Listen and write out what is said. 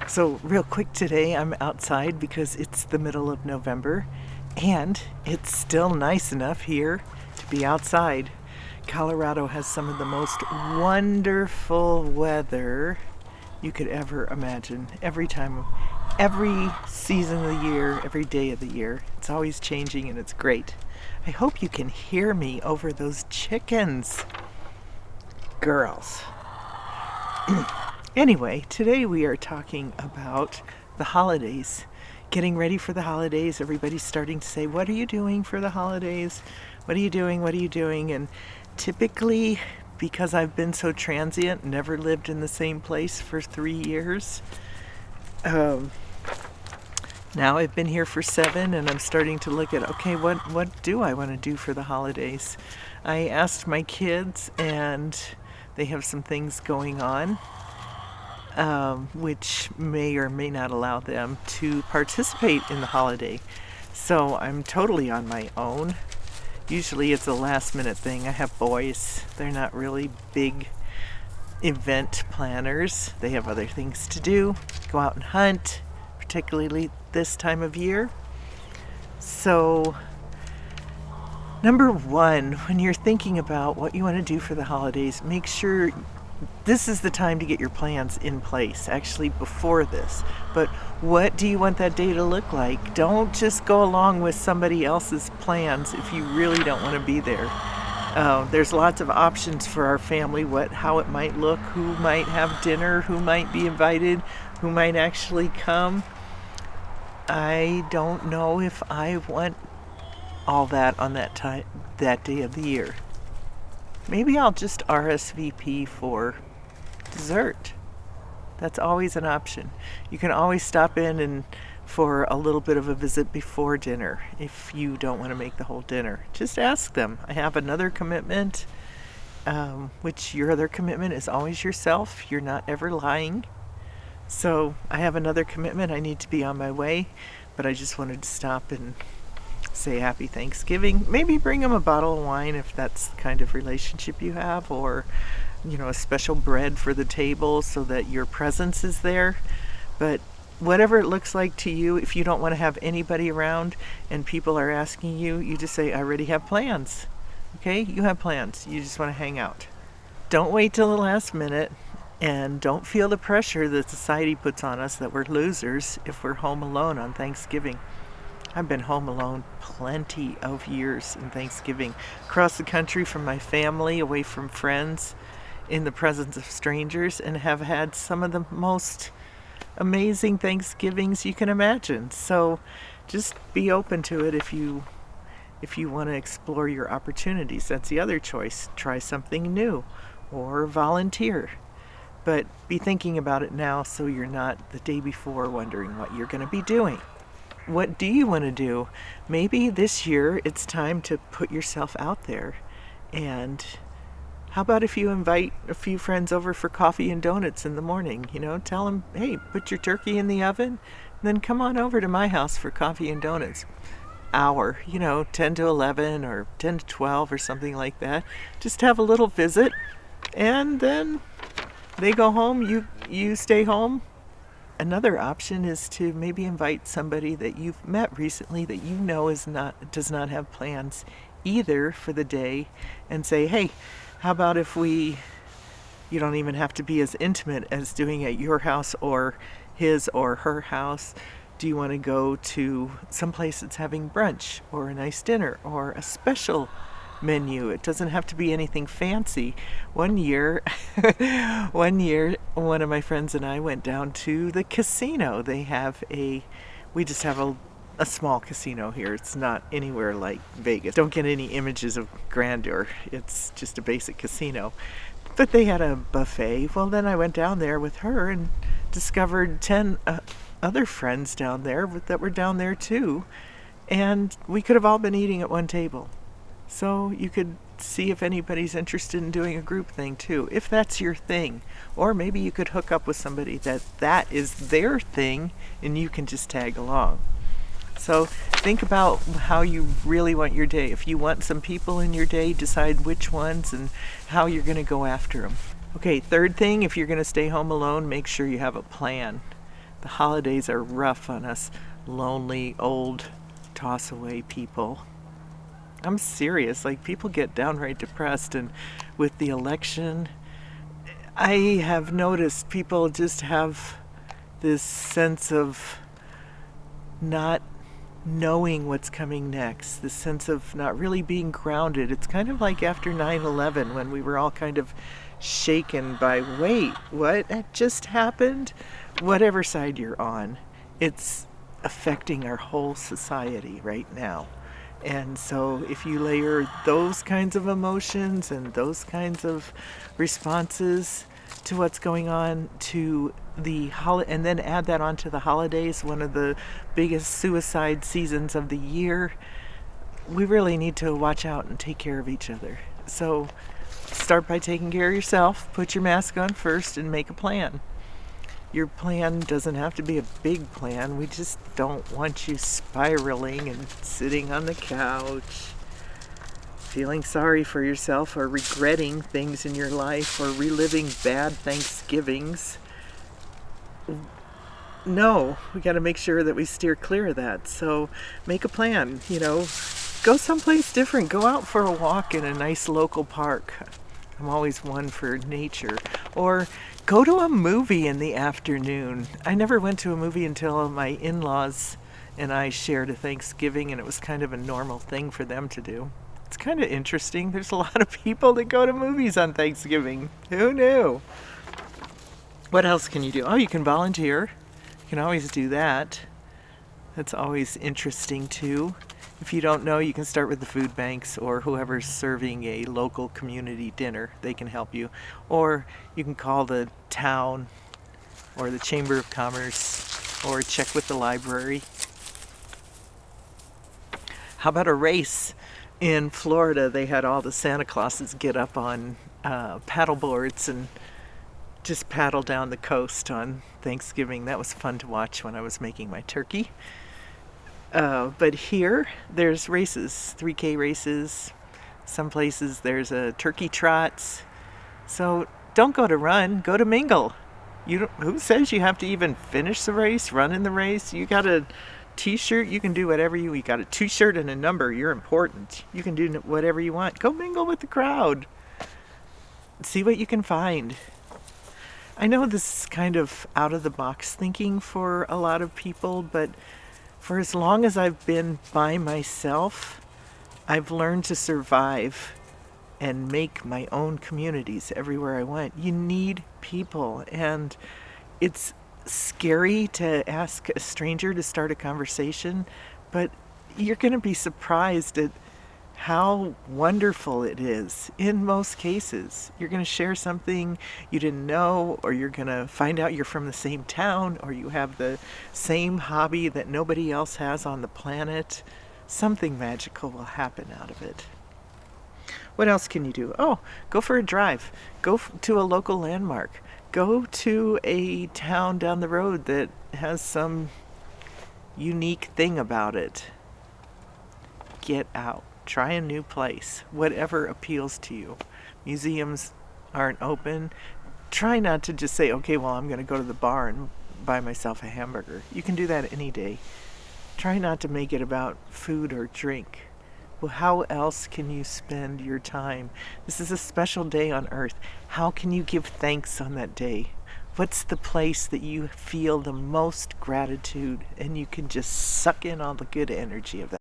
So real quick today, I'm outside because it's the middle of November and it's still nice enough here to be outside. Colorado has some of the most wonderful weather you could ever imagine. Every season of the year, every day of the year. It's always changing and it's great. I hope you can hear me over those chickens. Girls. Anyway, today we are talking about the holidays. Getting ready for the holidays. Everybody's starting to say, what are you doing for the holidays? What are you doing? What are you doing? And typically, because I've been so transient, never lived in the same place for 3 years, now I've been here for 7 and I'm starting to look at, okay, what do I want to do for the holidays? I asked my kids and they have some things going on, which may or may not allow them to participate in the holiday. So I'm totally on my own. Usually it's a last minute thing. I have boys. They're not really big event planners. They have other things to do. Go out and hunt, particularly this time of year. So, number one, when you're thinking about what you want to do for the holidays, make sure this is the time to get your plans in place, actually before this. But what do you want that day to look like? Don't just go along with somebody else's plans if you really don't want to be there. There's lots of options for our family, how it might look, who might have dinner, who might be invited, who might actually come. I don't know if I want all that on that day of the year. Maybe I'll just RSVP for dessert. That's always an option. You can always stop in and for a little bit of a visit before dinner if you don't want to make the whole dinner. Just ask them. I have another commitment, which your other commitment is always yourself. You're not ever lying. So I have another commitment. I need to be on my way, but I just wanted to stop and say happy Thanksgiving. Maybe bring them a bottle of wine if that's the kind of relationship you have, or a special bread for the table so that your presence is there. But whatever it looks like to you, if you don't want to have anybody around and people are asking you, you just say, I already have plans. Okay, you have plans. You just want to hang out. Don't wait till the last minute, and don't feel the pressure that society puts on us that we're losers if we're home alone on Thanksgiving. I've been home alone plenty of years in Thanksgiving, across the country from my family, away from friends, in the presence of strangers, and have had some of the most amazing Thanksgivings you can imagine. So just be open to it if you want to explore your opportunities. That's the other choice. Try something new or volunteer. But be thinking about it now so you're not the day before wondering what you're going to be doing. What do you want to do? Maybe this year it's time to put yourself out there. And how about if you invite a few friends over for coffee and donuts in the morning? Tell them, hey, put your turkey in the oven, and then come on over to my house for coffee and donuts. Hour, 10 to 11 or 10 to 12 or something like that. Just have a little visit, and then they go home, you stay home. Another option is to maybe invite somebody that you've met recently that does not have plans either for the day, and say, hey, how about if you don't even have to be as intimate as doing it at your house or his or her house. Do you want to go to someplace that's having brunch or a nice dinner or a special menu? It doesn't have to be anything fancy. One year, one of my friends and I went down to the casino. We just have a small casino here. It's not anywhere like Vegas. Don't get any images of grandeur. It's just a basic casino. But they had a buffet. Well, then I went down there with her and discovered 10 other friends down there that were down there too. And we could have all been eating at one table. So you could see if anybody's interested in doing a group thing too, if that's your thing. Or maybe you could hook up with somebody that is their thing and you can just tag along. So think about how you really want your day. If you want some people in your day, decide which ones and how you're going to go after them. Okay, third thing, if you're going to stay home alone, make sure you have a plan. The holidays are rough on us lonely, old, toss-away people. I'm serious. Like, people get downright depressed, and with the election, I have noticed people just have this sense of not knowing what's coming next, this sense of not really being grounded. It's kind of like after 9/11 when we were all kind of shaken by, wait, what? That just happened? Whatever side you're on, it's affecting our whole society right now. And so if you layer those kinds of emotions and those kinds of responses to what's going on to and then add that onto the holidays, one of the biggest suicide seasons of the year, we really need to watch out and take care of each other. So start by taking care of yourself, put your mask on first, and make a plan. Your plan doesn't have to be a big plan. We just don't want you spiraling and sitting on the couch, feeling sorry for yourself or regretting things in your life or reliving bad Thanksgivings. No, we got to make sure that we steer clear of that. So make a plan, go someplace different. Go out for a walk in a nice local park. I'm always one for nature. Or go to a movie in the afternoon. I never went to a movie until my in-laws and I shared a Thanksgiving, and it was kind of a normal thing for them to do. It's kind of interesting. There's a lot of people that go to movies on Thanksgiving. Who knew? What else can you do? Oh, you can volunteer. You can always do that. That's always interesting too. If you don't know, you can start with the food banks or whoever's serving a local community dinner. They can help you. Or you can call the town or the Chamber of Commerce or check with the library. How about a race? In Florida, they had all the Santa Clauses get up on paddle boards and just paddle down the coast on Thanksgiving. That was fun to watch when I was making my turkey. But here, there's races, 3K races. Some places there's a turkey trots. So don't go to run, go to mingle. Who says you have to even finish the race, run in the race? You got a t-shirt, you can do whatever you got a t-shirt and a number, you're important. You can do whatever you want. Go mingle with the crowd. See what you can find. I know this is kind of out of the box thinking for a lot of people, but for as long as I've been by myself, I've learned to survive and make my own communities everywhere I went. You need people, and it's scary to ask a stranger to start a conversation, but you're going to be surprised at how wonderful it is. In most cases, you're going to share something you didn't know, or you're going to find out you're from the same town, or you have the same hobby that nobody else has on the planet. Something magical will happen out of it. What else can you do? Oh, go for a drive. Go to a local landmark. Go to a town down the road that has some unique thing about it. Get out. Try a new place. Whatever appeals to you. Museums aren't open. Try not to just say, okay, well, I'm going to go to the bar and buy myself a hamburger. You can do that any day. Try not to make it about food or drink. Well, how else can you spend your time? This is a special day on earth. How can you give thanks on that day? What's the place that you feel the most gratitude and you can just suck in all the good energy of that?